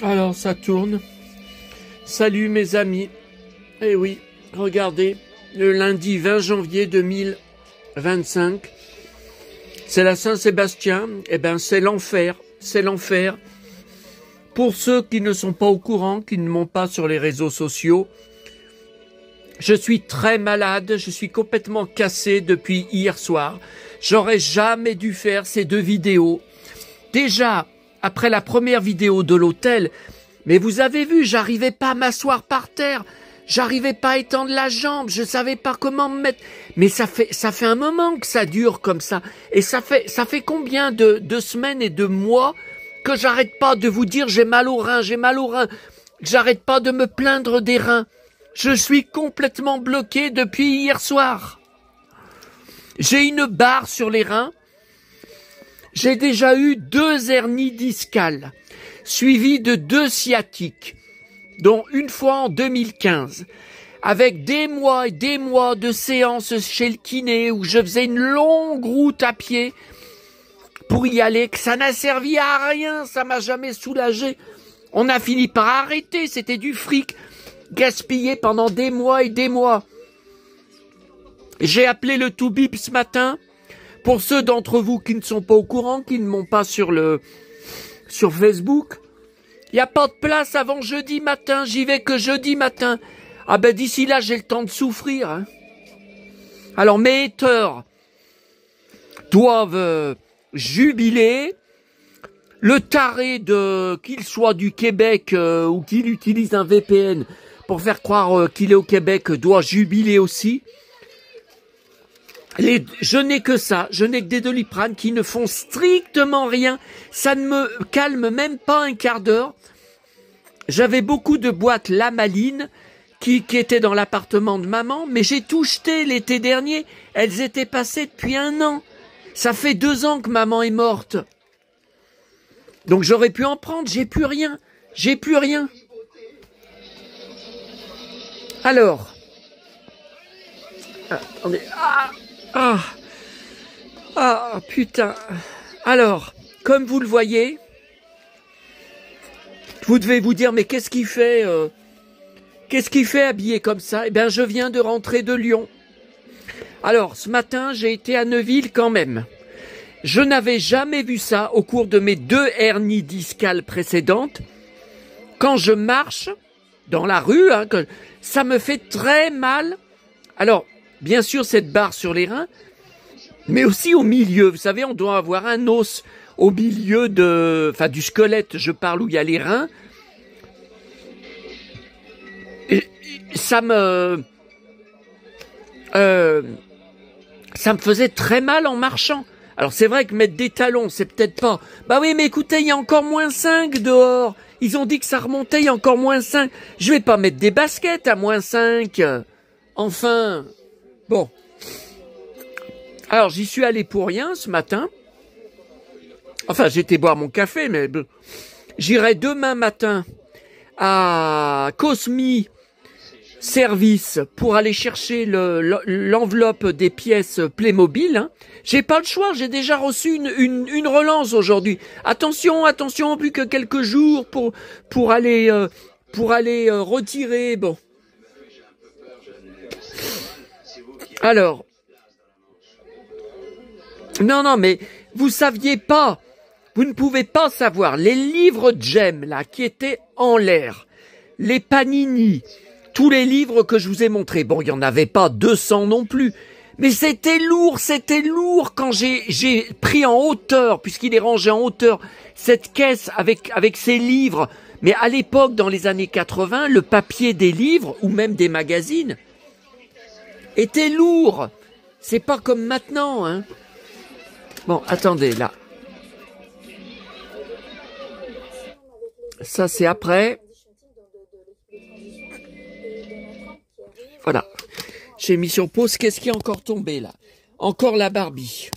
Alors ça tourne. Salut mes amis. Eh oui, regardez, le lundi 20 janvier 2025, c'est la Saint-Sébastien. Eh ben c'est l'enfer, c'est l'enfer. Pour ceux qui ne sont pas au courant, qui ne m'ont pas sur les réseaux sociaux, je suis très malade, je suis complètement cassé depuis hier soir. J'aurais jamais dû faire ces deux vidéos. Déjà, après la première vidéo de l'hôtel, mais vous avez vu, j'arrivais pas à m'asseoir par terre, j'arrivais pas à étendre la jambe, je savais pas comment me mettre. Mais ça fait un moment que ça dure comme ça. Et ça fait combien de semaines et de mois que j'arrête pas de vous dire j'ai mal aux reins, j'ai mal aux reins. J'arrête pas de me plaindre des reins. Je suis complètement bloqué depuis hier soir. J'ai une barre sur les reins. J'ai déjà eu 2 hernies discales, suivies de 2 sciatiques, dont une fois en 2015, avec des mois et des mois de séances chez le kiné où je faisais une longue route à pied pour y aller, que ça n'a servi à rien, ça m'a jamais soulagé. On a fini par arrêter, c'était du fric gaspillé pendant des mois et des mois. J'ai appelé le Toubib ce matin. Pour ceux d'entre vous qui ne sont pas au courant, qui ne m'ont pas sur Facebook, il n'y a pas de place avant jeudi matin, j'y vais que jeudi matin. Ah ben d'ici là, j'ai le temps de souffrir. Hein. Alors mes haters doivent jubiler. Le taré qu'il soit du Québec ou qu'il utilise un VPN pour faire croire qu'il est au Québec doit jubiler aussi. Je n'ai que ça, je n'ai que des Doliprane qui ne font strictement rien, ça ne me calme même pas un quart d'heure. J'avais beaucoup de boîtes Lamaline qui étaient dans l'appartement de maman, mais j'ai tout jeté l'été dernier, elles étaient passées depuis 1 an. Ça fait 2 ans que maman est morte. Donc j'aurais pu en prendre, j'ai plus rien. Alors, attendez, putain. Alors, comme vous le voyez, vous devez vous dire, mais qu'est-ce qu'il fait habillé comme ça? Eh bien, je viens de rentrer de Lyon. Alors, ce matin, j'ai été à Neuville quand même. Je n'avais jamais vu ça au cours de mes 2 hernies discales précédentes. Quand je marche dans la rue, ça me fait très mal. Alors, bien sûr, cette barre sur les reins, mais aussi au milieu. Vous savez, on doit avoir un os au milieu du squelette, je parle, où il y a les reins. Et ça me faisait très mal en marchant. Alors c'est vrai que mettre des talons, c'est peut-être pas... Bah oui, mais écoutez, il y a encore -5 dehors. Ils ont dit que ça remontait, il y a encore -5. Je vais pas mettre des baskets à -5. Enfin... Bon. Alors, j'y suis allé pour rien ce matin. Enfin, j'étais boire mon café, mais j'irai demain matin à Cosmi Service pour aller chercher l'enveloppe des pièces Playmobil. Hein. J'ai pas le choix, j'ai déjà reçu une relance aujourd'hui. Attention, plus que quelques jours pour aller retirer. Bon. Alors, non, mais vous saviez pas, vous ne pouvez pas savoir, les livres Jem, là, qui étaient en l'air, les Panini, tous les livres que je vous ai montrés, bon, il y en avait pas 200 non plus, mais c'était lourd quand j'ai pris en hauteur, puisqu'il est rangé en hauteur, cette caisse avec ces livres, mais à l'époque, dans les années 80, le papier des livres, ou même des magazines, était lourd. C'est pas comme maintenant, hein. Bon, attendez, là. Ça, c'est après. Voilà. J'ai mis sur pause. Qu'est-ce qui est encore tombé, là? Encore la Barbie.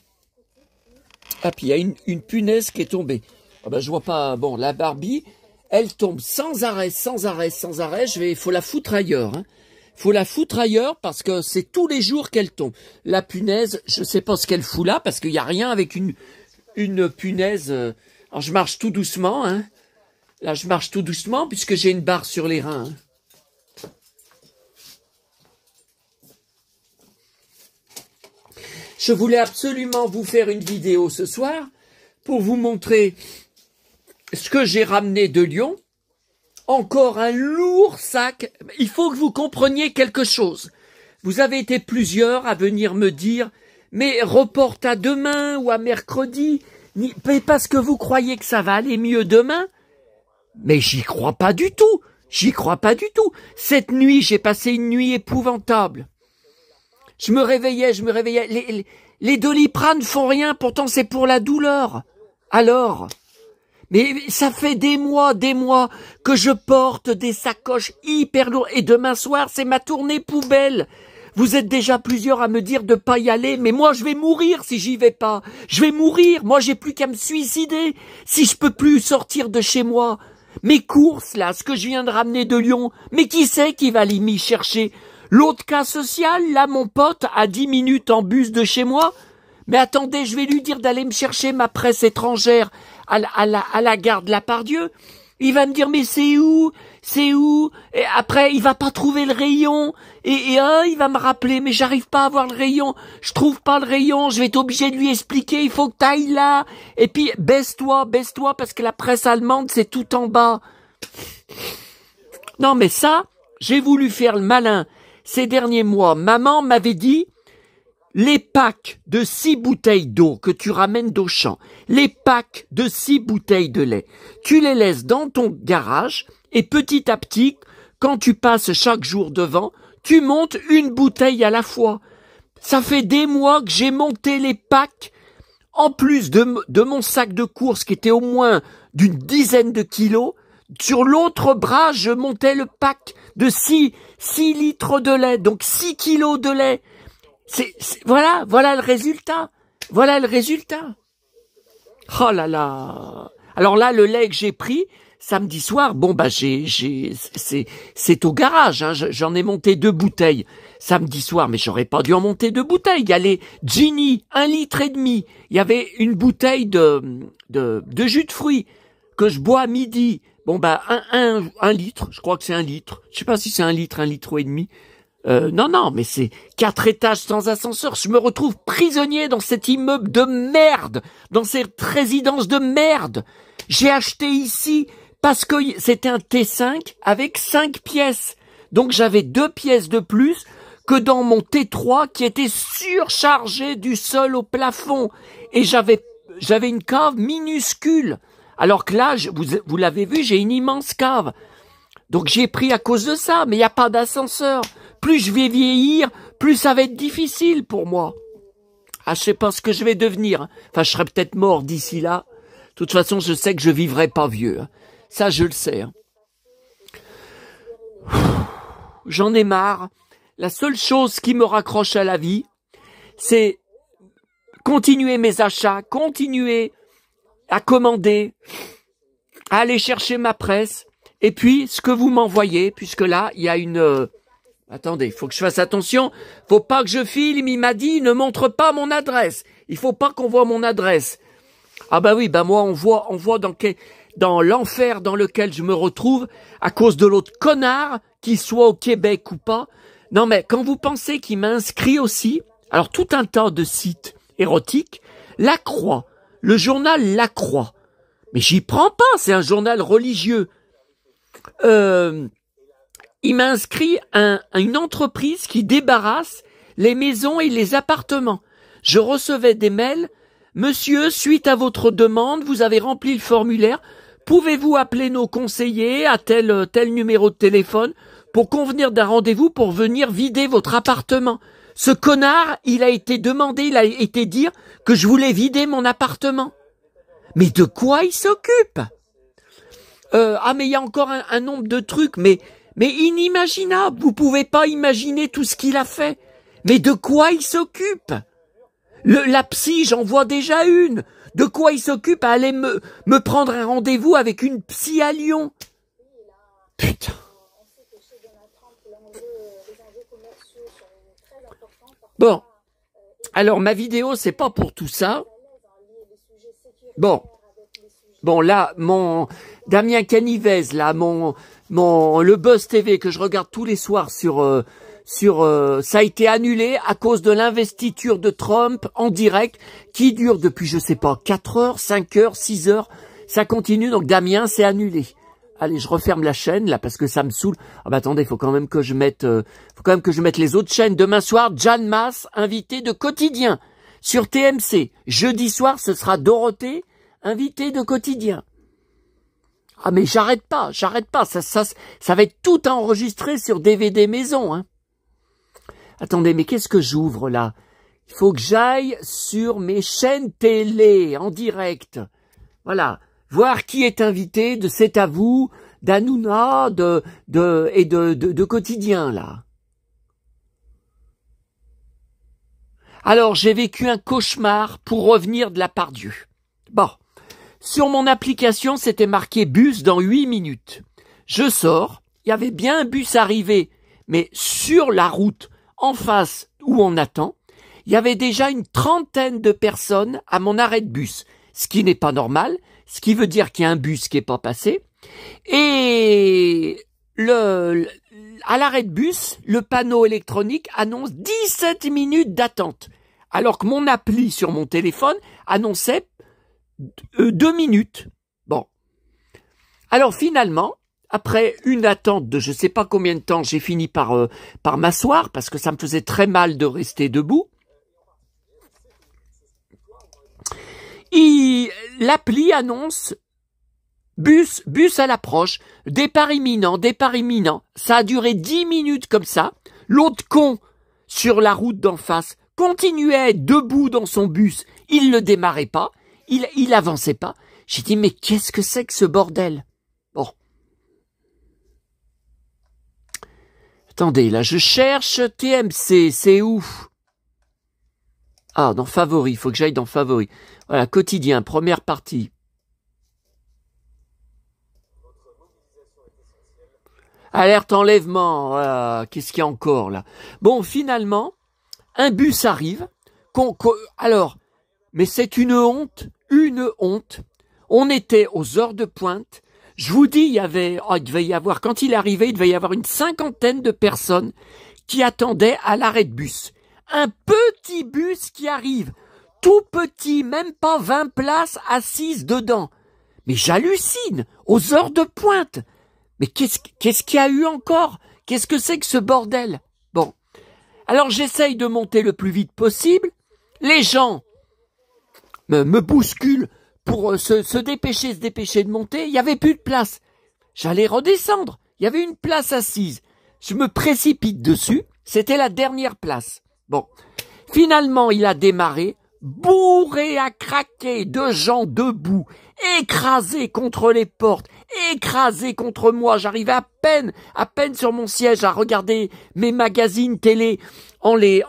Ah, puis il y a une punaise qui est tombée. Ah ben, je vois pas... Bon, la Barbie, elle tombe sans arrêt. Il faut la foutre ailleurs, hein. Faut la foutre ailleurs parce que c'est tous les jours qu'elle tombe. La punaise, je sais pas ce qu'elle fout là parce qu'il y a rien avec une punaise. Alors je marche tout doucement, hein. Là, je marche tout doucement puisque j'ai une barre sur les reins. Je voulais absolument vous faire une vidéo ce soir pour vous montrer ce que j'ai ramené de Lyon. Encore un lourd sac. Il faut que vous compreniez quelque chose. Vous avez été plusieurs à venir me dire « Mais reporte à demain ou à mercredi, parce que vous croyez que ça va aller mieux demain ?» Mais j'y crois pas du tout. J'y crois pas du tout. Cette nuit, j'ai passé une nuit épouvantable. Je me réveillais. Les Doliprane font rien, pourtant c'est pour la douleur. Alors, mais ça fait des mois que je porte des sacoches hyper lourdes. Et demain soir, c'est ma tournée poubelle. Vous êtes déjà plusieurs à me dire de pas y aller, mais moi je vais mourir si j'y vais pas. Je vais mourir, moi j'ai plus qu'à me suicider si je peux plus sortir de chez moi. Mes courses là, ce que je viens de ramener de Lyon, mais qui c'est qui va m'y chercher? L'autre cas social, là mon pote, à 10 minutes en bus de chez moi. Mais attendez, je vais lui dire d'aller me chercher ma presse étrangère à la gare de la Pardieu. Il va me dire, mais c'est où? Et après, il va pas trouver le rayon. Et il va me rappeler, mais j'arrive pas à voir le rayon. Je trouve pas le rayon. Je vais être obligé de lui expliquer, il faut que t'ailles là. Et puis, baisse-toi, parce que la presse allemande, c'est tout en bas. Non, mais ça, j'ai voulu faire le malin. Ces derniers mois, maman m'avait dit, les packs de 6 bouteilles d'eau que tu ramènes d'Auchan, les packs de 6 bouteilles de lait, tu les laisses dans ton garage et petit à petit, quand tu passes chaque jour devant, tu montes une bouteille à la fois. Ça fait des mois que j'ai monté les packs, en plus de mon sac de course qui était au moins d'une dizaine de kilos. Sur l'autre bras, je montais le pack de 6 litres de lait, donc 6 kilos de lait. Voilà le résultat. Voilà le résultat. Oh là là. Alors là, le lait que j'ai pris samedi soir, bon bah c'est au garage. Hein, j'en ai monté 2 bouteilles samedi soir, mais j'aurais pas dû en monter 2 bouteilles. Il y a les Ginny, 1,5 litre. Il y avait une bouteille de jus de fruits que je bois à midi. Bon bah un litre. Je crois que c'est 1 litre. Je sais pas si c'est 1 litre, 1,5 litre. Non, mais c'est 4 étages sans ascenseur. Je me retrouve prisonnier dans cet immeuble de merde, dans cette résidence de merde. J'ai acheté ici parce que c'était un T5 avec 5 pièces. Donc j'avais 2 pièces de plus que dans mon T3 qui était surchargé du sol au plafond. Et j'avais une cave minuscule. Alors que là, vous l'avez vu, j'ai une immense cave. Donc j'ai pris à cause de ça, mais il n'y a pas d'ascenseur. Plus je vais vieillir, plus ça va être difficile pour moi. Ah, je sais pas ce que je vais devenir. Enfin, je serai peut-être mort d'ici là. De toute façon, je sais que je vivrai pas vieux. Ça, je le sais. J'en ai marre. La seule chose qui me raccroche à la vie, c'est continuer mes achats, continuer à commander, à aller chercher ma presse. Et puis, ce que vous m'envoyez, puisque là, il y a une... Attendez, il faut que je fasse attention. Faut pas que je filme, il m'a dit, ne montre pas mon adresse. Il faut pas qu'on voit mon adresse. Ah bah oui, bah moi, on voit dans l'enfer dans lequel je me retrouve à cause de l'autre connard, qu'il soit au Québec ou pas. Non mais, quand vous pensez qu'il m'a inscrit aussi, alors tout un tas de sites érotiques, La Croix, le journal La Croix. Mais j'y prends pas, c'est un journal religieux. Il m'a inscrit à une entreprise qui débarrasse les maisons et les appartements. Je recevais des mails. Monsieur, suite à votre demande, vous avez rempli le formulaire. Pouvez-vous appeler nos conseillers à tel numéro de téléphone pour convenir d'un rendez-vous pour venir vider votre appartement? Ce connard, il a été dire que je voulais vider mon appartement. Mais de quoi il s'occupe? Mais il y a encore un nombre de trucs, mais inimaginable. Vous pouvez pas imaginer tout ce qu'il a fait. Mais de quoi il s'occupe? La psy, j'en vois déjà une. De quoi il s'occupe à aller me prendre un rendez-vous avec une psy à Lyon? Putain. Bon. Alors, ma vidéo, c'est pas pour tout ça. Bon. Bon, là, mon Damien Canivez, là, le Buzz TV que je regarde tous les soirs ça a été annulé à cause de l'investiture de Trump en direct qui dure depuis, je sais pas, 4 heures, 5 heures, 6 heures. Ça continue, donc Damien, c'est annulé. Allez, je referme la chaîne, là, parce que ça me saoule. Ah bah attendez, faut quand même que je mette les autres chaînes. Demain soir, Jeanne Masse, invité de Quotidien sur TMC. Jeudi soir, ce sera Dorothée, invité de Quotidien. Ah mais j'arrête pas. Ça va être tout enregistré sur DVD maison, hein. Attendez, mais qu'est-ce que j'ouvre là? Il faut que j'aille sur mes chaînes télé en direct. Voilà. Voir qui est invité de C'est à vous, d'Hanouna, de Quotidien, là. Alors, j'ai vécu un cauchemar pour revenir de la part Dieu. Bon. Sur mon application, c'était marqué bus dans 8 minutes. Je sors. Il y avait bien un bus arrivé, mais sur la route, en face où on attend, il y avait déjà une trentaine de personnes à mon arrêt de bus. Ce qui n'est pas normal, ce qui veut dire qu'il y a un bus qui n'est pas passé. Et à l'arrêt de bus, le panneau électronique annonce 17 minutes d'attente. Alors que mon appli sur mon téléphone annonçait 2 minutes. Bon. Alors finalement, après une attente de je sais pas combien de temps, j'ai fini par m'asseoir parce que ça me faisait très mal de rester debout. L'appli annonce bus à l'approche, départ imminent. Ça a duré 10 minutes comme ça. L'autre con sur la route d'en face continuait debout dans son bus. Il ne démarrait pas. Il avançait pas. J'ai dit, mais qu'est-ce que c'est que ce bordel? Bon. Attendez, là, je cherche TMC. C'est où? Ah, dans Favoris. Il faut que j'aille dans Favoris. Voilà, Quotidien, première partie. Alerte enlèvement. Voilà. Qu'est-ce qu'il y a encore, là? Bon, finalement, un bus arrive. Alors, mais c'est une honte. On était aux heures de pointe. Je vous dis, quand il arrivait, il devait y avoir une 50aine de personnes qui attendaient à l'arrêt de bus. Un petit bus qui arrive, tout petit, même pas 20 places assises dedans. Mais j'hallucine, aux heures de pointe. Mais qu'est-ce qu'il y a eu encore? Qu'est-ce que c'est que ce bordel? Bon. Alors j'essaye de monter le plus vite possible. Les gens me bousculent pour se dépêcher de monter. Il n'y avait plus de place. J'allais redescendre. Il y avait une place assise. Je me précipite dessus. C'était la dernière place. Bon. Finalement, il a démarré, bourré à craquer de gens debout, écrasés contre les portes, écrasés contre moi. J'arrivais à peine sur mon siège à regarder mes magazines télé en les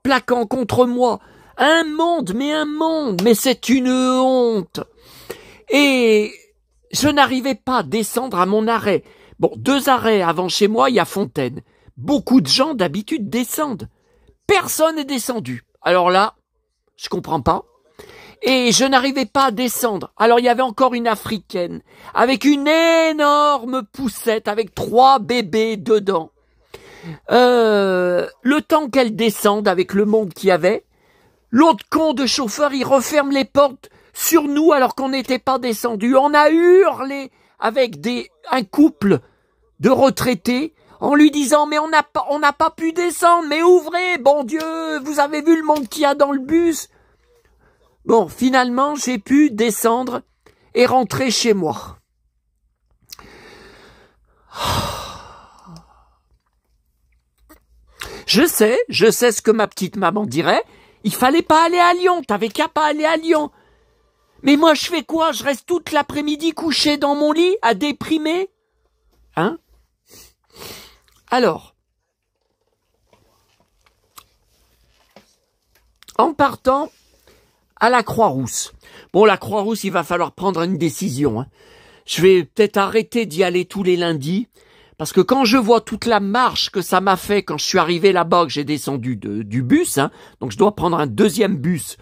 plaquant contre moi. Un monde, mais c'est une honte. Et je n'arrivais pas à descendre à mon arrêt. Bon, 2 arrêts avant chez moi, il y a Fontaine. Beaucoup de gens d'habitude descendent. Personne n'est descendu. Alors là, je comprends pas. Et je n'arrivais pas à descendre. Alors il y avait encore une Africaine, avec une énorme poussette, avec 3 bébés dedans. Le temps qu'elle descende avec le monde qu'il y avait, l'autre con de chauffeur, il referme les portes sur nous alors qu'on n'était pas descendu. On a hurlé avec un couple de retraités en lui disant mais on n'a pas pu descendre, mais ouvrez, bon Dieu, vous avez vu le monde qu'il y a dans le bus. Bon, finalement, j'ai pu descendre et rentrer chez moi. Je sais ce que ma petite maman dirait. Il fallait pas aller à Lyon, t'avais qu'à pas aller à Lyon. Mais moi, je fais quoi? Je reste toute l'après-midi couché dans mon lit, à déprimer? Hein? Alors, en partant à la Croix-Rousse. Bon, la Croix-Rousse, il va falloir prendre une décision. Hein. Je vais peut-être arrêter d'y aller tous les lundis, parce que quand je vois toute la marche que ça m'a fait quand je suis arrivé là-bas, que j'ai descendu du bus, hein, donc je dois prendre un deuxième bus.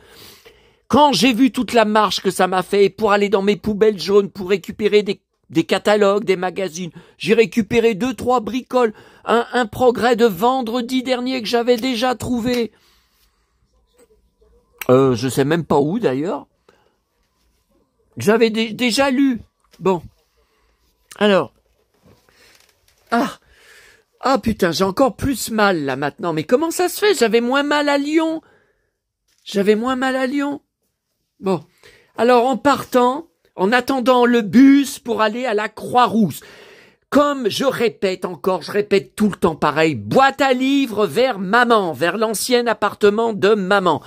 Quand j'ai vu toute la marche que ça m'a fait pour aller dans mes poubelles jaunes, pour récupérer des catalogues, des magazines, j'ai récupéré 2-3 bricoles, un progrès de vendredi dernier que j'avais déjà trouvé. Je sais même pas où d'ailleurs. J'avais déjà lu. Bon. Alors. Ah putain, j'ai encore plus mal là maintenant. Mais comment ça se fait? J'avais moins mal à Lyon. Bon. Alors en partant, en attendant le bus pour aller à la Croix-Rousse, comme je répète tout le temps pareil, boîte à livres vers maman, vers l'ancien appartement de maman.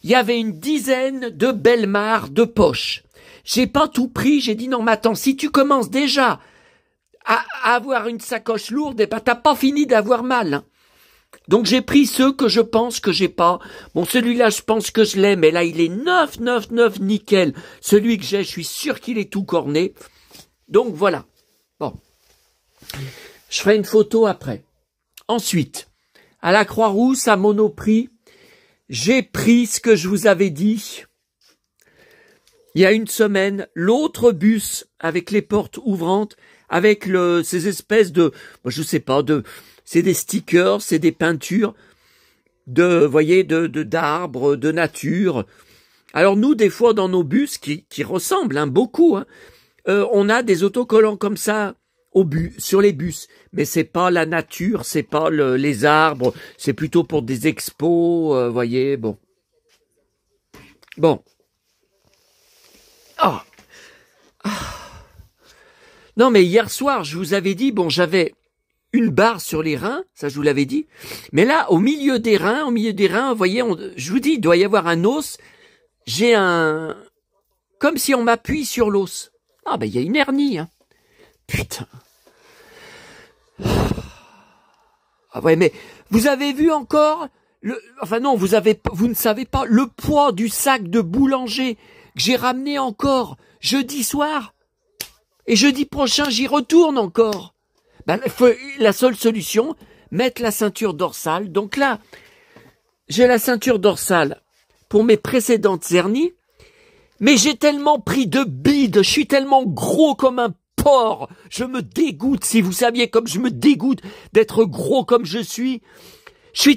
Il y avait une dizaine de Bellemare de poche. J'ai pas tout pris, j'ai dit non mais attends, si tu commences déjà à avoir une sacoche lourde, eh ben t'as pas fini d'avoir mal. Hein. Donc j'ai pris ceux que je pense que j'ai pas. Bon, celui-là je pense que je l'ai, mais là il est 9 nickel. Celui que j'ai, je suis sûr qu'il est tout corné. Donc voilà. Bon. Je ferai une photo après. Ensuite, à la Croix-Rousse, à Monoprix, j'ai pris ce que je vous avais dit. Il y a une semaine, l'autre bus avec les portes ouvrantes, avec ces espèces de, je sais pas, c'est des stickers, c'est des peintures d'arbres, de nature. Alors nous, des fois, dans nos bus qui ressemblent, beaucoup, on a des autocollants comme ça sur les bus, mais c'est pas la nature, c'est pas les arbres, c'est plutôt pour des expos, bon. Bon. Non, mais hier soir, je vous avais dit, j'avais une barre sur les reins, ça je vous l'avais dit, mais là, au milieu des reins, vous voyez, je vous dis, il doit y avoir un os, comme si on m'appuie sur l'os. Ah, il y a une hernie, hein. Putain. Ah ouais, mais vous avez vu encore vous ne savez pas le poids du sac de boulanger que j'ai ramené encore jeudi soir. Et jeudi prochain, j'y retourne encore. La seule solution, mettre la ceinture dorsale. Donc là, j'ai la ceinture dorsale pour mes précédentes hernies, mais j'ai tellement pris de bide, je suis tellement gros comme un porc, je me dégoûte, si vous saviez comme je me dégoûte d'être gros comme je suis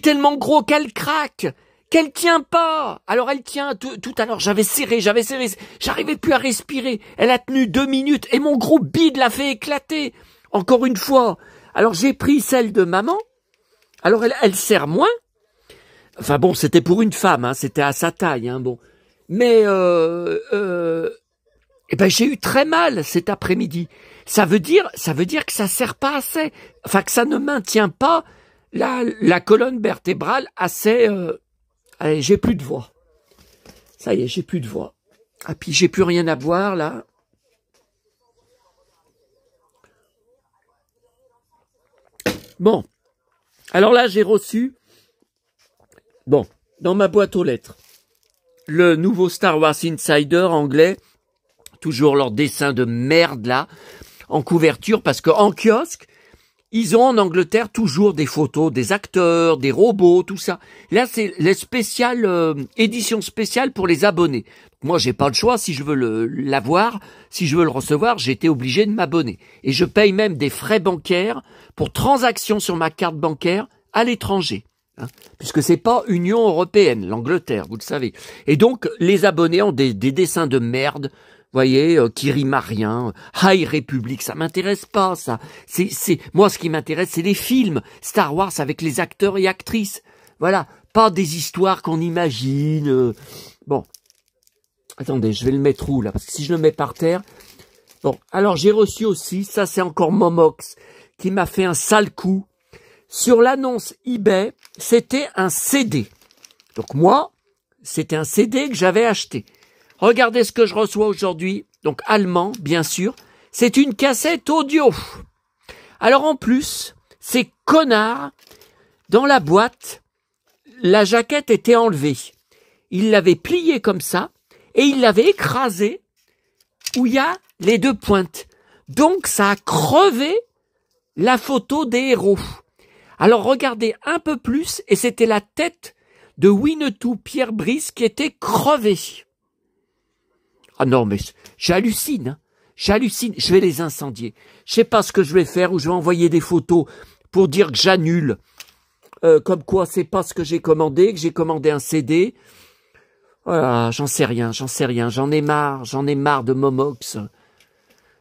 tellement gros qu'elle craque, qu'elle tient pas. Alors elle tient, tout à l'heure j'avais serré, j'arrivais plus à respirer, elle a tenu 2 minutes et mon gros bide l'a fait éclater, encore une fois. Alors j'ai pris celle de maman, alors elle serre moins, c'était pour une femme, c'était à sa taille, mais j'ai eu très mal cet après-midi. Ça veut dire que ça sert pas assez, que ça ne maintient pas la colonne vertébrale assez. Allez, j'ai plus de voix. Ça y est, j'ai plus de voix. Ah puis j'ai plus rien à boire là. Bon, alors là j'ai reçu. Bon, dans ma boîte aux lettres, le nouveau Star Wars Insider anglais. Toujours leur dessin de merde là, en couverture, parce qu'en kiosque, ils ont en Angleterre toujours des photos des acteurs, des robots, tout ça. Là, c'est les éditions spéciales pour les abonnés. Moi, j'ai pas le choix, si je veux l'avoir, si je veux le recevoir, j'ai été obligé de m'abonner. Et je paye même des frais bancaires pour transactions sur ma carte bancaire à l'étranger. Puisque c'est pas Union Européenne, l'Angleterre, vous le savez. Et donc, les abonnés ont des dessins de merde, voyez, qui riment à rien, High Republic, ça m'intéresse pas, ça. Moi, ce qui m'intéresse, c'est les films Star Wars avec les acteurs et actrices. Voilà, pas des histoires qu'on imagine. Bon, attendez, je vais le mettre où, là, parce que si je le mets par terre... Bon, alors j'ai reçu aussi, ça c'est encore Momox, qui m'a fait un sale coup. Sur l'annonce eBay, c'était un CD. Donc moi, c'était un CD que j'avais acheté. Regardez ce que je reçois aujourd'hui, donc allemand, bien sûr. C'est une cassette audio. Alors en plus, ces connards, dans la boîte, la jaquette était enlevée. Ils l'avaient pliée comme ça, et ils l'avaient écrasée, où il y a les 2 pointes. Donc ça a crevé la photo des héros. Alors regardez un peu plus, et c'était la tête de Winnetou Pierre Brice qui était crevée. Ah non, mais j'hallucine, hein. J'hallucine, je vais les incendier. Je sais pas ce que je vais faire, ou je vais envoyer des photos pour dire que j'annule. Comme quoi, c'est pas ce que j'ai commandé, que j'ai commandé un CD. Voilà, j'en sais rien, j'en ai marre de Momox.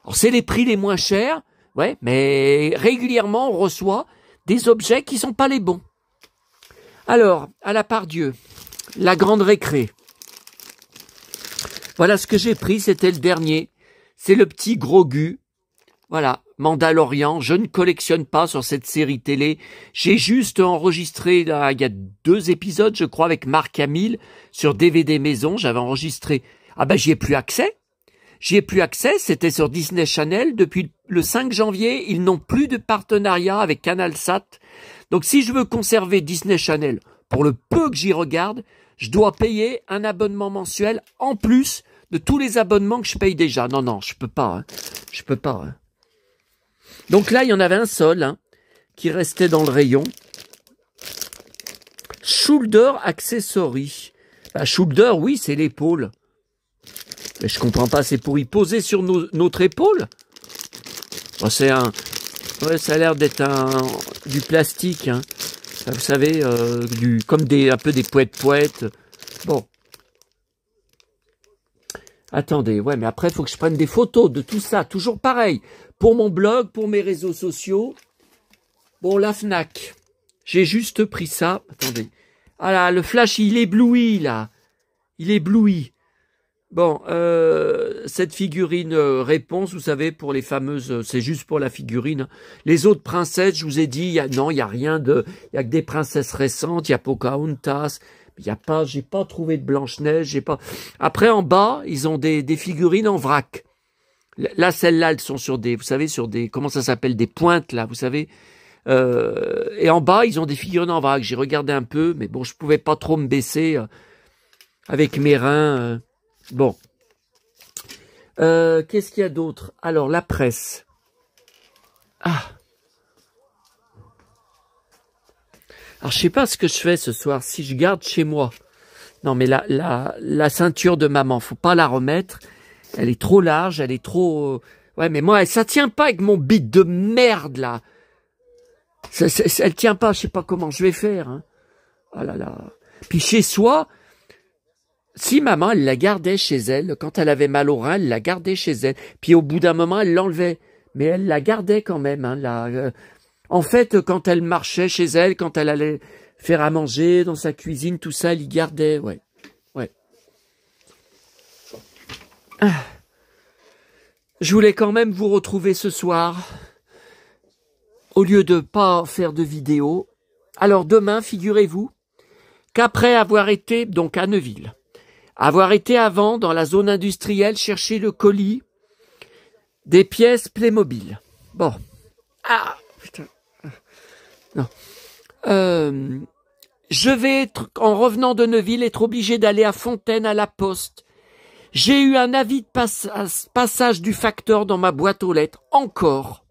Alors, c'est les prix les moins chers, ouais, mais régulièrement, on reçoit des objets qui sont pas les bons. Alors, à la part Dieu, la grande récré. Voilà ce que j'ai pris, c'était le dernier. C'est le petit Grogu. Voilà, Mandalorian. Je ne collectionne pas sur cette série télé. J'ai juste enregistré, là, il y a 2 épisodes, je crois, avec Marc Hamill sur DVD maison. J'avais enregistré. Ah ben, j'y ai plus accès. C'était sur Disney Channel. Depuis le 5 janvier, ils n'ont plus de partenariat avec CanalSat. Donc, si je veux conserver Disney Channel, pour le peu que j'y regarde, je dois payer un abonnement mensuel en plus de tous les abonnements que je paye déjà. Non, je peux pas. Hein. Donc là, il y en avait un seul hein, qui restait dans le rayon. Shoulder Accessory. Shoulder, oui, c'est l'épaule. Mais je comprends pas, c'est pour y poser sur notre épaule. Bon, c'est un... Ouais, ça a l'air d'être du plastique. Hein. Vous savez, comme un peu des poètes. Bon. Attendez, ouais, mais après, il faut que je prenne des photos de tout ça. Toujours pareil. Pour mon blog, pour mes réseaux sociaux. Bon, la Fnac. J'ai juste pris ça. Attendez. Ah là, le flash, il éblouit, là. Il éblouit. Bon, cette figurine réponse, vous savez, pour les fameuses, c'est juste pour la figurine. Les autres princesses, je vous ai dit, il y a que des princesses récentes, il y a Pocahontas, j'ai pas trouvé de Blanche-Neige, Après, en bas, ils ont des figurines en vrac. Là, celles-là, elles sont sur comment ça s'appelle, des pointes, là, vous savez. Et en bas, ils ont des figurines en vrac. J'ai regardé un peu, mais bon, je pouvais pas trop me baisser avec mes reins. Bon. Qu'est-ce qu'il y a d'autre? Alors, la presse. Ah. Alors, je sais pas ce que je fais ce soir. Si je garde chez moi. Non, mais la ceinture de maman, faut pas la remettre. Elle est trop large, elle est trop... Ouais, mais moi, ça tient pas avec mon bit de merde, là. Elle tient pas, je sais pas comment je vais faire. Hein. Oh là là. Puis chez soi... Si maman, elle la gardait chez elle, quand elle avait mal au rein, elle la gardait chez elle. Puis au bout d'un moment, elle l'enlevait. Mais elle la gardait quand même. Hein, En fait, quand elle marchait chez elle, quand elle allait faire à manger dans sa cuisine, tout ça, elle y gardait. Ouais. Ah. Je voulais quand même vous retrouver ce soir, au lieu de pas faire de vidéo. Alors demain, figurez-vous qu'après avoir été donc à Neuville, avoir été avant dans la zone industrielle chercher le colis des pièces Playmobil. Bon. Ah, putain. Non. Je vais, en revenant de Neuville, être obligé d'aller à Fontaine à la poste. J'ai eu un avis de passage du facteur dans ma boîte aux lettres. Encore.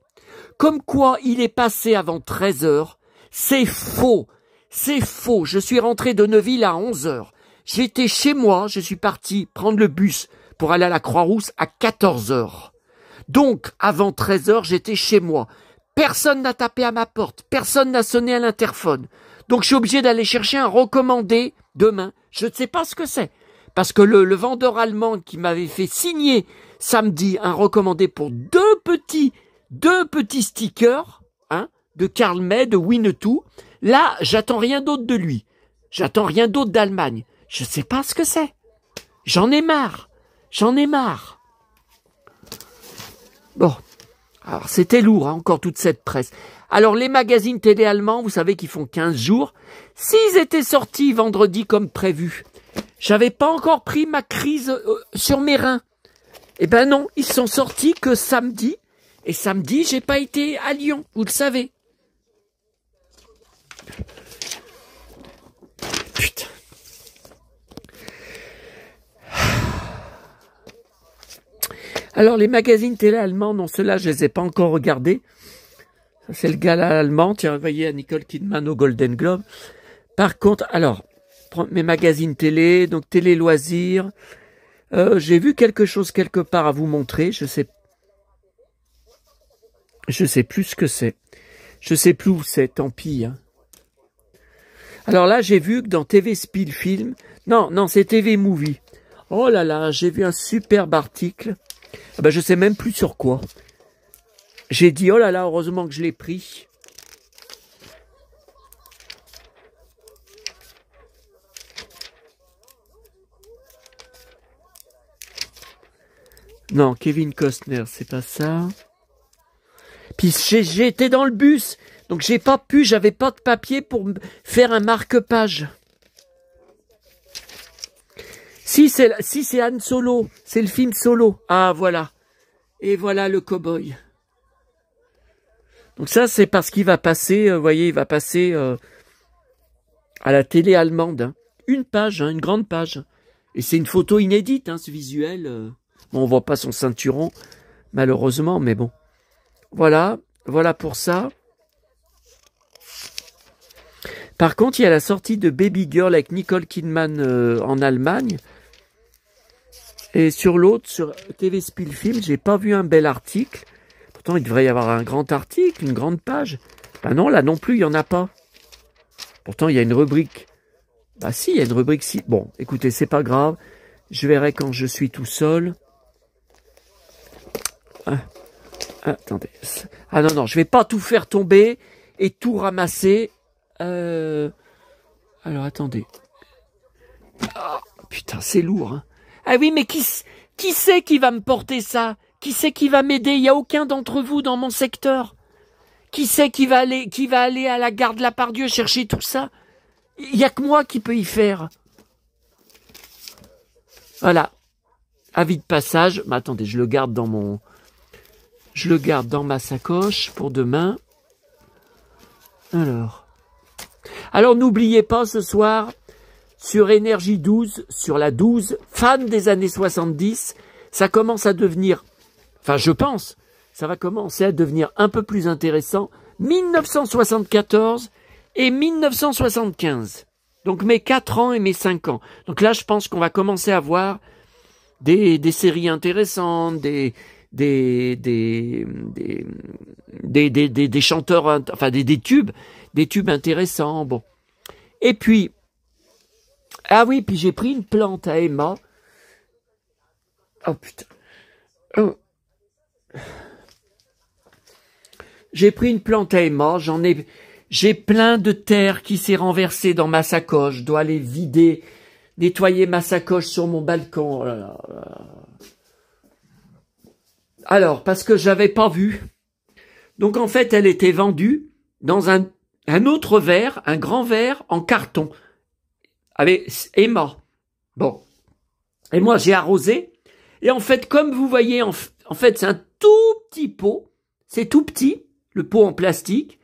Comme quoi il est passé avant 13 heures. C'est faux. C'est faux. Je suis rentré de Neuville à 11 heures. J'étais chez moi, je suis parti prendre le bus pour aller à la Croix-Rousse à 14 heures. Donc, avant 13 heures, j'étais chez moi. Personne n'a tapé à ma porte, personne n'a sonné à l'interphone. Donc, je suis obligé d'aller chercher un recommandé demain. Je ne sais pas ce que c'est. Parce que le vendeur allemand qui m'avait fait signer samedi un recommandé pour deux petits stickers, hein, de Karl May, de Winnetou. Là, j'attends rien d'autre de lui. J'attends rien d'autre d'Allemagne. Je sais pas ce que c'est. J'en ai marre. Bon. Alors, c'était lourd, hein, encore toute cette presse. Alors, les magazines télé allemands, vous savez qu'ils font 15 jours. S'ils étaient sortis vendredi comme prévu, j'avais pas encore pris ma crise sur mes reins. Eh ben non, ils sont sortis que samedi. Et samedi, j'ai pas été à Lyon, vous le savez. Putain. Alors, les magazines télé allemands, non, ceux-là, je les ai pas encore regardés. Ça, c'est le gala allemand. Tiens, vous voyez, à Nicole Kidman au Golden Globe. Par contre, alors, mes magazines télé, donc télé loisirs. J'ai vu quelque chose quelque part à vous montrer. Je sais plus ce que c'est. Je sais plus où c'est, tant pis. Hein. Alors là, j'ai vu que dans TV Spiel Film, non, c'est TV Movie. Oh là là, j'ai vu un superbe article. Ah ben, je sais même plus sur quoi. J'ai dit, oh là là, heureusement que je l'ai pris. Non, Kevin Costner, c'est pas ça. Puis j'étais dans le bus, donc j'avais pas de papier pour faire un marque-page. Si c'est Han Solo, c'est le film Solo. Ah voilà. Et voilà le cow-boy. Donc ça c'est parce qu'il va passer, vous voyez, il va passer à la télé allemande. Hein. Une page, hein, une grande page. Et c'est une photo inédite, hein, ce visuel. Bon, on voit pas son ceinturon, malheureusement, mais bon. Voilà pour ça. Par contre, il y a la sortie de Baby Girl avec Nicole Kidman en Allemagne. Et sur l'autre, sur TV Spiel Film, j'ai pas vu un bel article. Pourtant, il devrait y avoir un grand article, une grande page. Ben non, là non plus, il y en a pas. Pourtant, il y a une rubrique. Bah si, il y a une rubrique si. Bon, écoutez, c'est pas grave. Je verrai quand je suis tout seul. Attendez. Ah non, je vais pas tout faire tomber et tout ramasser. Alors, attendez. Ah, putain, c'est lourd. Hein. Ah oui, mais qui c'est qui va me porter ça? Qui c'est qui va m'aider? Il n'y a aucun d'entre vous dans mon secteur. Qui c'est qui va aller à la gare de la Pardieu chercher tout ça? Il n'y a que moi qui peux y faire. Voilà. Avis de passage. Mais attendez, je le garde dans ma sacoche pour demain. Alors n'oubliez pas ce soir, sur Énergie 12, sur la 12, fan des années 70, ça commence à devenir, enfin je pense, ça va commencer à devenir un peu plus intéressant, 1974 et 1975. Donc mes 4 ans et mes 5 ans. Donc là je pense qu'on va commencer à voir des séries intéressantes, des chanteurs, enfin des tubes intéressants. Bon. Et puis, ah oui, puis j'ai pris une plante à Emma. Oh putain. Oh. J'ai pris une plante à Emma, j'ai plein de terre qui s'est renversée dans ma sacoche. Je dois aller vider, nettoyer ma sacoche sur mon balcon. Oh là là. Alors, parce que j'avais pas vu. Donc en fait, elle était vendue dans un autre verre, un grand verre en carton. Avec Emma. Bon. Et moi, j'ai arrosé. Et en fait, comme vous voyez, en fait, c'est un tout petit pot. C'est tout petit, le pot en plastique.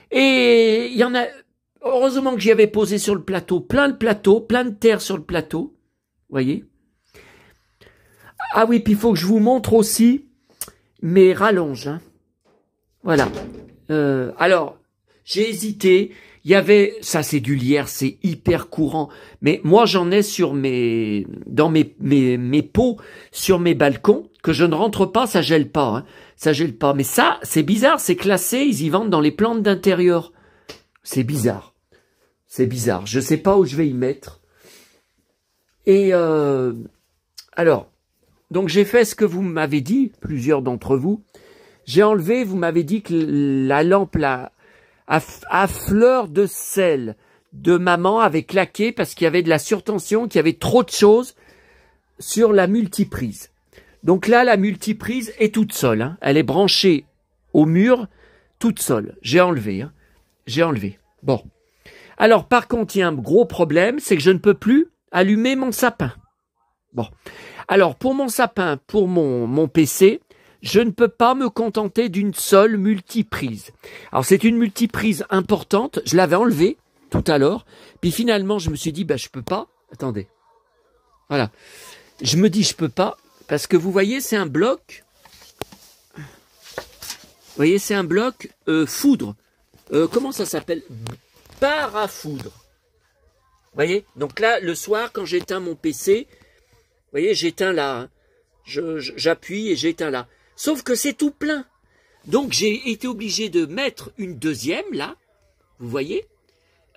Et il y en a, heureusement que j'y avais posé sur le plateau, plein de terre sur le plateau. Vous voyez? Ah oui, puis il faut que je vous montre aussi mes rallonges. Hein. Voilà. Alors, j'ai hésité. Il y avait, ça c'est du lierre, c'est hyper courant. Mais moi j'en ai dans mes pots, sur mes balcons, que je ne rentre pas, ça gèle pas. Hein. Ça gèle pas. Mais ça, c'est bizarre, c'est classé, ils y vendent dans les plantes d'intérieur. C'est bizarre. C'est bizarre. Je sais pas où je vais y mettre. Et alors, donc j'ai fait ce que vous m'avez dit, plusieurs d'entre vous. J'ai enlevé, vous m'avez dit que la lampe là, à fleur de sel de maman avait claqué parce qu'il y avait de la surtension, qu'il y avait trop de choses sur la multiprise. Donc là, la multiprise est toute seule. Hein. Elle est branchée au mur, toute seule. J'ai enlevé. Hein. J'ai enlevé. Bon. Alors, par contre, il y a un gros problème, c'est que je ne peux plus allumer mon sapin. Bon. Alors, pour mon sapin, pour mon PC, je ne peux pas me contenter d'une seule multiprise. Alors, c'est une multiprise importante. Je l'avais enlevée tout à l'heure. Puis finalement, je me suis dit, je peux pas. Attendez. Voilà. Je me dis, je peux pas. Parce que vous voyez, c'est un bloc. Vous voyez, c'est un bloc foudre. Comment ça s'appelle? Parafoudre. Vous voyez? Donc là, le soir, quand j'éteins mon PC, vous voyez, j'éteins là. Hein. J'appuie et j'éteins là. Sauf que c'est tout plein. Donc j'ai été obligé de mettre une deuxième là. Vous voyez,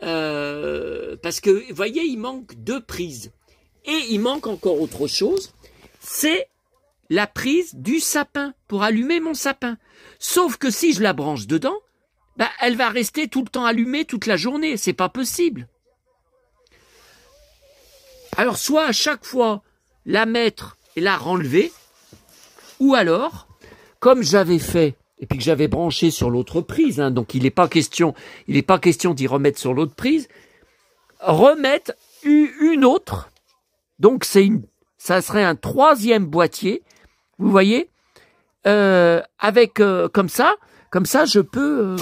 parce que, vous voyez, il manque 2 prises. Et il manque encore autre chose, c'est la prise du sapin, pour allumer mon sapin. Sauf que si je la branche dedans, bah, elle va rester tout le temps allumée toute la journée, c'est pas possible. Alors, soit à chaque fois, la mettre et la renlever, ou alors, comme j'avais fait, et puis que j'avais branché sur l'autre prise, hein, donc il n'est pas question d'y remettre sur l'autre prise, remettre une autre, donc ça serait un 3e boîtier, vous voyez, avec comme ça je peux,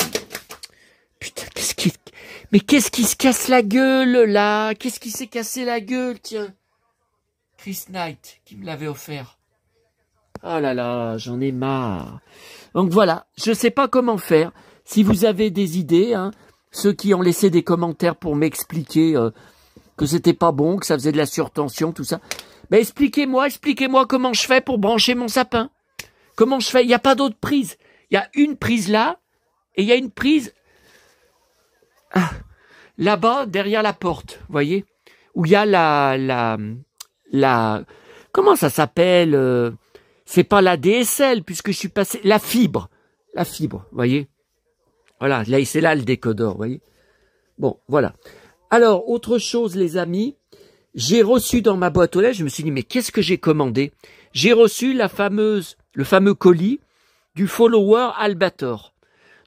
putain, qu'est-ce qui se casse la gueule là, qu'est-ce qui s'est cassé la gueule, tiens, Chris Knight qui me l'avait offert. Oh là là, j'en ai marre. Donc voilà, je ne sais pas comment faire. Si vous avez des idées, hein, ceux qui ont laissé des commentaires pour m'expliquer que c'était pas bon, que ça faisait de la surtension, tout ça, ben expliquez-moi comment je fais pour brancher mon sapin. Comment je fais? Il n'y a pas d'autre prise. Il y a une prise là, et il y a une prise là-bas, derrière la porte, vous voyez, où il y a la comment ça s'appelle c'est pas la DSL, puisque je suis passé... La fibre, vous voyez. Voilà, là, c'est là le décodeur, vous voyez. Bon, voilà. Alors, autre chose, les amis, j'ai reçu dans ma boîte aux lettres, je me suis dit, mais qu'est-ce que j'ai commandé? J'ai reçu le fameux colis du follower Albator.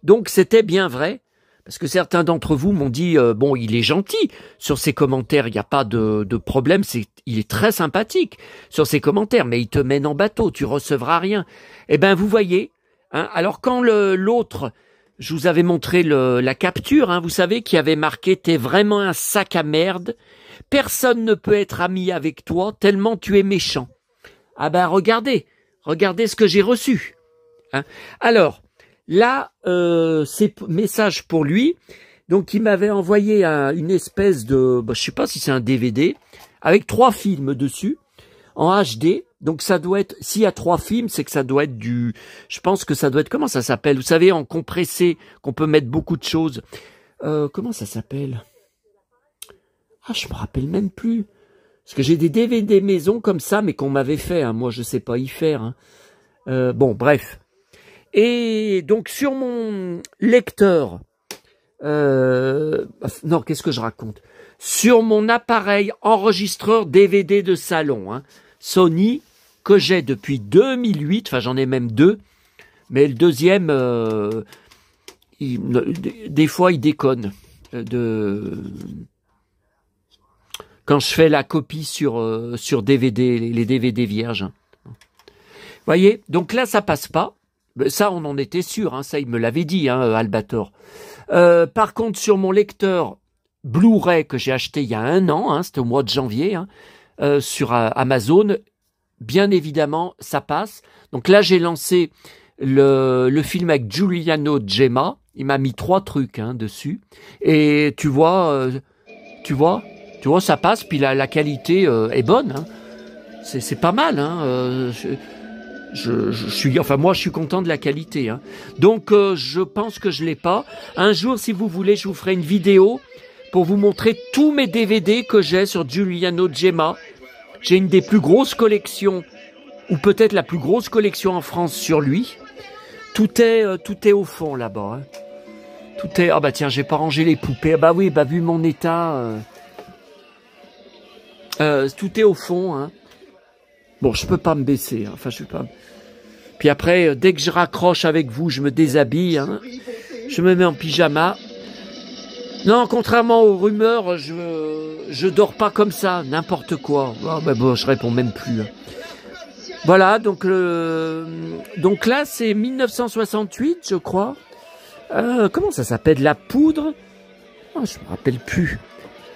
Donc, c'était bien vrai, parce que certains d'entre vous m'ont dit, bon, il est gentil sur ses commentaires, il n'y a pas de problème, il est très sympathique sur ses commentaires, mais il te mène en bateau, tu recevras rien. Eh ben, vous voyez, hein, alors quand l'autre, je vous avais montré la capture, hein, vous savez, qui avait marqué « T'es vraiment un sac à merde, personne ne peut être ami avec toi tellement tu es méchant ». Ah ben, regardez ce que j'ai reçu. Hein. Alors, là, c'est message pour lui. Donc, il m'avait envoyé une espèce de, je sais pas si c'est un DVD, avec 3 films dessus, en HD. Donc, ça doit être, s'il y a 3 films, c'est que ça doit être je pense que ça doit être, comment ça s'appelle? Vous savez, en compressé, qu'on peut mettre beaucoup de choses. Comment ça s'appelle? Ah, je me rappelle même plus. Parce que j'ai des DVD maison comme ça, mais qu'on m'avait fait. Hein. Moi, je sais pas y faire. Hein. Bon, bref. Et donc sur mon lecteur, non, qu'est-ce que je raconte? Sur mon appareil enregistreur DVD de salon, hein, Sony, que j'ai depuis 2008, enfin j'en ai même 2, mais le deuxième, des fois il déconne. Quand je fais la copie sur DVD, les DVD vierges. Vous voyez, donc là ça passe pas. Ça, on en était sûr, hein, ça, il me l'avait dit, hein, Albator. Par contre, sur mon lecteur Blu-ray que j'ai acheté il y a 1 an, hein, c'était au mois de janvier, hein, sur Amazon, bien évidemment, ça passe. Donc là, j'ai lancé le film avec Giuliano Gemma. Il m'a mis 3 trucs hein, dessus. Et tu vois, ça passe, puis la qualité est bonne. Hein. C'est pas mal, hein. Moi, je suis content de la qualité. Hein. Donc, je pense que je l'ai pas. Un jour, si vous voulez, je vous ferai une vidéo pour vous montrer tous mes DVD que j'ai sur Giuliano Gemma. J'ai une des plus grosses collections, ou peut-être la plus grosse collection en France sur lui. Tout est au fond là-bas. Hein. Tout est. Ah bah tiens, j'ai pas rangé les poupées. Ah bah oui, bah vu mon état, tout est au fond. Hein. Bon, je peux pas me baisser. Hein. Enfin, je peux pas. Puis après, dès que je raccroche avec vous, je me déshabille. Hein. Je me mets en pyjama. Non, contrairement aux rumeurs, je dors pas comme ça, n'importe quoi. Oh, bah bon, je réponds même plus. Hein. Voilà, donc là, c'est 1968, je crois. Comment ça s'appelle? La poudre? Oh, je me rappelle plus.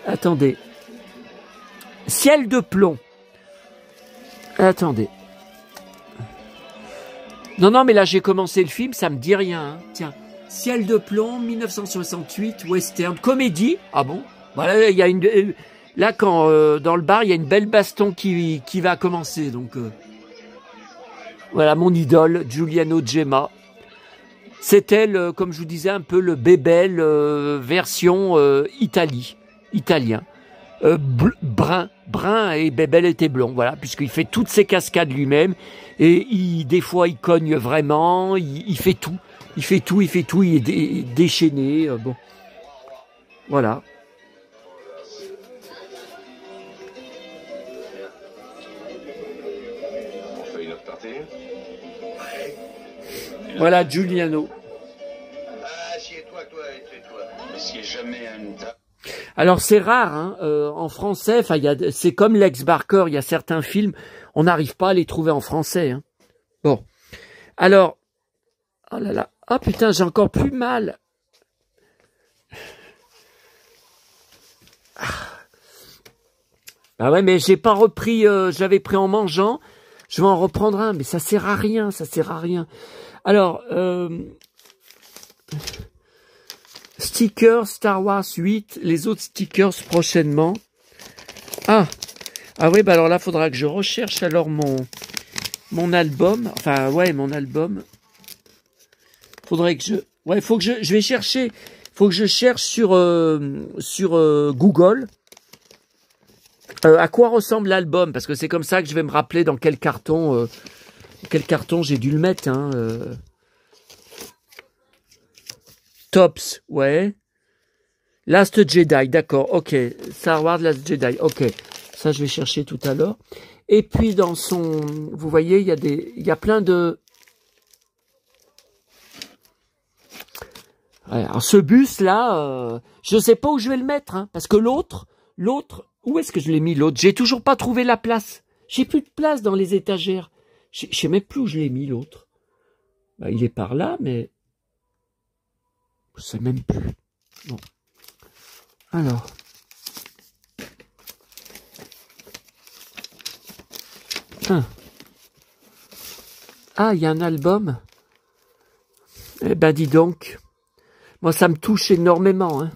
Attendez. Ciel de plomb. Attendez. Non, mais là, j'ai commencé le film, ça me dit rien. Hein. Tiens, Ciel de plomb, 1968, western, comédie. Ah bon? Voilà, il y a Là, quand dans le bar, il y a une belle baston qui va commencer. Donc, voilà, mon idole, Giuliano Gemma. C'est elle, comme je vous disais, un peu le Bébel version italien. Brun et Bébel était blond, voilà, puisqu'il fait toutes ses cascades lui-même. Et des fois, il cogne vraiment, il fait tout. Il fait tout, il est déchaîné. Bon, voilà. Voilà, Giuliano. Alors c'est rare, hein, en français. Enfin, c'est comme Lex Barker. Il y a certains films, on n'arrive pas à les trouver en français. Hein. Bon, alors, oh là là, ah putain, j'ai encore plus mal. Ah ouais, mais j'ai pas repris. J'avais pris en mangeant. Je vais en reprendre un, mais ça sert à rien, ça sert à rien. Alors, stickers Star Wars 8, les autres stickers prochainement. Ah oui, bah alors là, faudra que je recherche alors mon album. Enfin, ouais, mon album. Faudrait que je vais chercher. Faut que je cherche sur Google à quoi ressemble l'album, parce que c'est comme ça que je vais me rappeler dans quel carton j'ai dû le mettre. Hein, Tops, ouais. Last Jedi, d'accord, ok. Star Wars Last Jedi, ok. Ça, je vais chercher tout à l'heure. Et puis, dans son... Vous voyez, il y a plein de... Ouais, alors, ce bus-là, je sais pas où je vais le mettre, hein, parce que l'autre... Où est-ce que je l'ai mis, l'autre? J'ai toujours pas trouvé la place. J'ai plus de place dans les étagères. Je sais même plus où je l'ai mis, l'autre. Bah, il est par là, mais... Je sais même plus. Bon. Alors. Ah, il y a un album. Eh ben, dis donc. Moi, ça me touche énormément. Hein.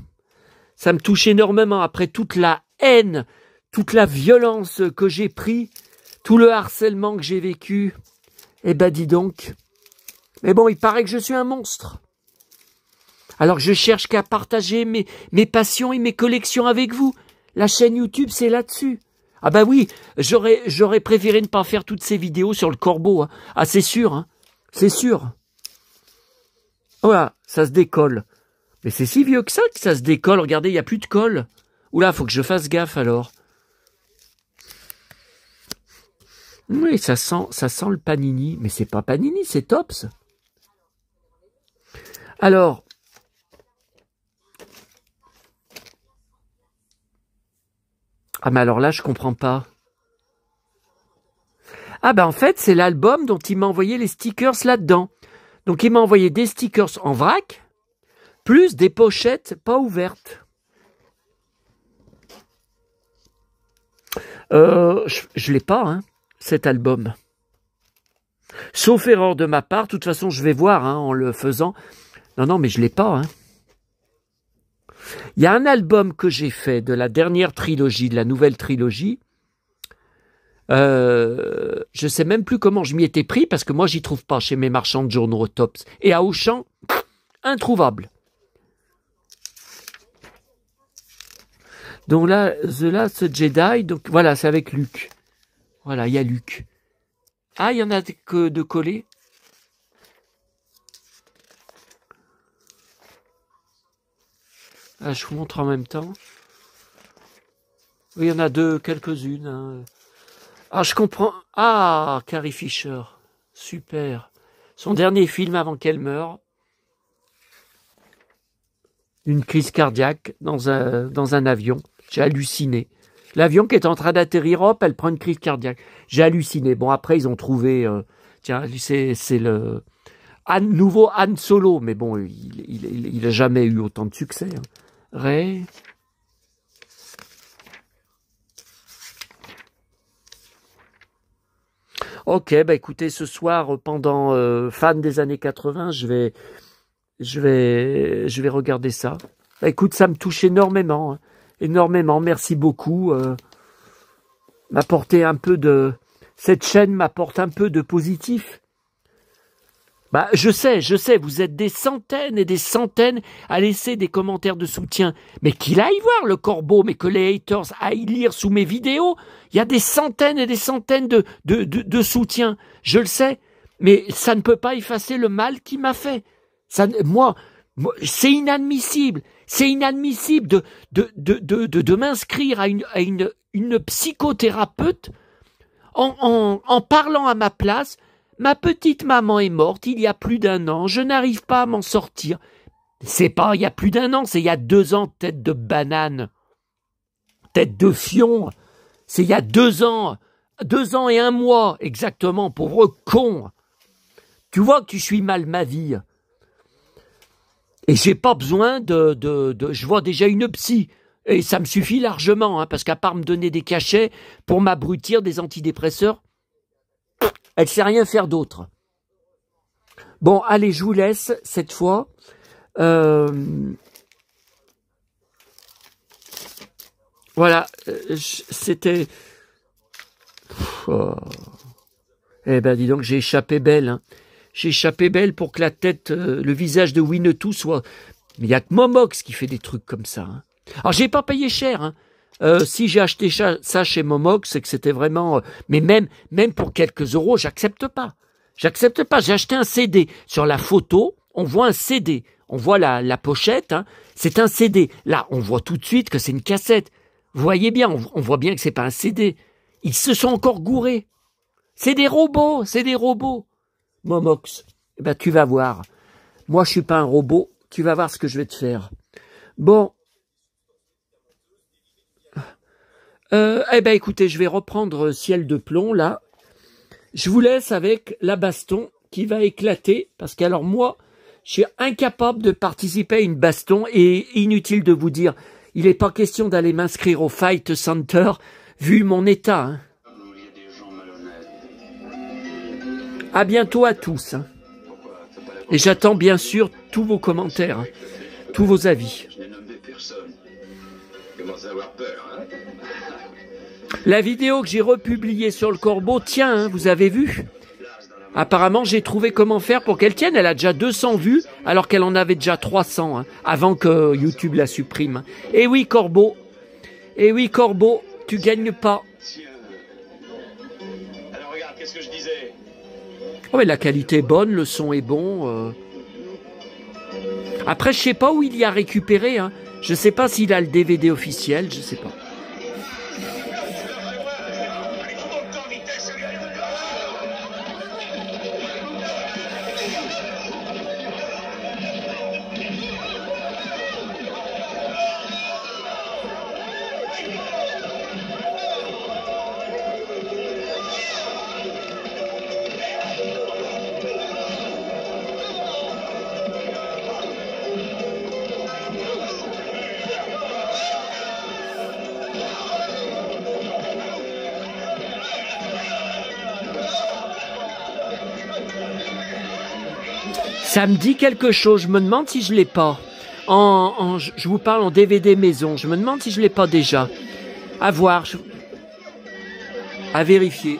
Ça me touche énormément après toute la haine, toute la violence que j'ai pris, tout le harcèlement que j'ai vécu. Eh ben, dis donc. Mais bon, il paraît que je suis un monstre. Alors que je cherche qu'à partager mes passions et mes collections avec vous. La chaîne YouTube, c'est là-dessus. Ah bah oui, j'aurais préféré ne pas faire toutes ces vidéos sur le corbeau. Hein. Ah, c'est sûr, hein. C'est sûr. Voilà, ça se décolle. Mais c'est si vieux que ça se décolle. Regardez, il n'y a plus de colle. Oula, faut que je fasse gaffe alors. Oui, ça sent le Panini. Mais c'est pas Panini, c'est Tops. Alors... Ah, mais alors là, je comprends pas. Ah, ben en fait, c'est l'album dont il m'a envoyé les stickers là-dedans. Donc, il m'a envoyé des stickers en vrac, plus des pochettes pas ouvertes. Je l'ai pas, hein, cet album. Sauf erreur de ma part. De toute façon, je vais voir hein, en le faisant. Non, mais je l'ai pas, hein. Il y a un album que j'ai fait de la dernière trilogie, de la nouvelle trilogie. Je sais même plus comment je m'y étais pris parce que moi j'y trouve pas chez mes marchands de journaux Tops. Et à Auchan, introuvable. Donc là, The Last Jedi, donc voilà, c'est avec Luke. Voilà, il y a Luke. Ah, il y en a que de collés. Ah, je vous montre en même temps. Oui, il y en a quelques-unes. Hein. Ah, je comprends. Ah, Carrie Fisher. Super. Son dernier film avant qu'elle meure. Une crise cardiaque dans un avion. J'ai halluciné. L'avion qui est en train d'atterrir, hop, elle prend une crise cardiaque. J'ai halluciné. Bon, après, ils ont trouvé... tiens, c'est le... nouveau Han Solo. Mais bon, il a jamais eu autant de succès. Hein. Ray... Ok, bah écoutez, ce soir, pendant fan des années 80, je vais regarder ça. Bah, écoute, ça me touche énormément. Hein. énormément. Merci beaucoup. M'apporter un peu de... Cette chaîne m'apporte un peu de positif. Bah, je sais, vous êtes des centaines et des centaines à laisser des commentaires de soutien. Mais qu'il aille voir le corbeau, mais que les haters aillent lire sous mes vidéos. Il y a des centaines et des centaines de soutiens. Je le sais. Mais ça ne peut pas effacer le mal qu'il m'a fait. Ça, moi, c'est inadmissible. C'est inadmissible de m'inscrire à une psychothérapeute en parlant à ma place. Ma petite maman est morte il y a plus d'1 an, je n'arrive pas à m'en sortir. C'est pas il y a plus d'1 an, c'est il y a 2 ans, tête de banane. Tête de fion. C'est il y a 2 ans. 2 ans et 1 mois, exactement, pauvre con. Tu vois que tu suis mal ma vie. Et j'ai pas besoin je vois déjà une psy. Et ça me suffit largement, hein, parce qu'à part me donner des cachets pour m'abrutir des antidépresseurs, elle ne sait rien faire d'autre. Bon, allez, je vous laisse cette fois. Voilà, c'était... Oh. Eh ben, dis donc, j'ai échappé belle. Hein. J'ai échappé belle pour que la tête, le visage de Winnetou soit... Mais il n'y a que Momox qui fait des trucs comme ça. Hein. Alors, j'ai pas payé cher, hein. Si j'ai acheté ça chez Momox, c'est que c'était vraiment... mais même pour quelques euros, j'accepte pas. J'accepte pas. J'ai acheté un CD. Sur la photo, on voit un CD. On voit la pochette. Hein. C'est un CD. Là, on voit tout de suite que c'est une cassette. Vous voyez bien, on voit bien que c'est pas un CD. Ils se sont encore gourés. C'est des robots. C'est des robots. Momox, eh ben, tu vas voir. Moi, je suis pas un robot. Tu vas voir ce que je vais te faire. Bon. Eh ben écoutez, je vais reprendre Ciel de plomb là. Je vous laisse avec la baston qui va éclater parce qu'alors moi, je suis incapable de participer à une baston et inutile de vous dire, il n'est pas question d'aller m'inscrire au Fight Center vu mon état. Hein. À bientôt à tous. Hein. Et j'attends bien sûr tous vos commentaires, hein, tous vos avis. La vidéo que j'ai republiée sur le corbeau, tiens, hein, vous avez vu? Apparemment, j'ai trouvé comment faire pour qu'elle tienne. Elle a déjà 200 vues, alors qu'elle en avait déjà 300, hein, avant que YouTube la supprime. Et oui, corbeau, tu gagnes pas. Alors regarde, qu'est-ce que je disais? Oh, mais la qualité est bonne, le son est bon. Après, je sais pas où il y a récupéré. Hein. Je sais pas s'il a le DVD officiel, je sais pas. Ça me dit quelque chose, je me demande si je l'ai pas. Je vous parle en DVD maison, je me demande si je l'ai pas déjà. À voir, à vérifier.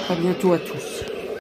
À bientôt à tous.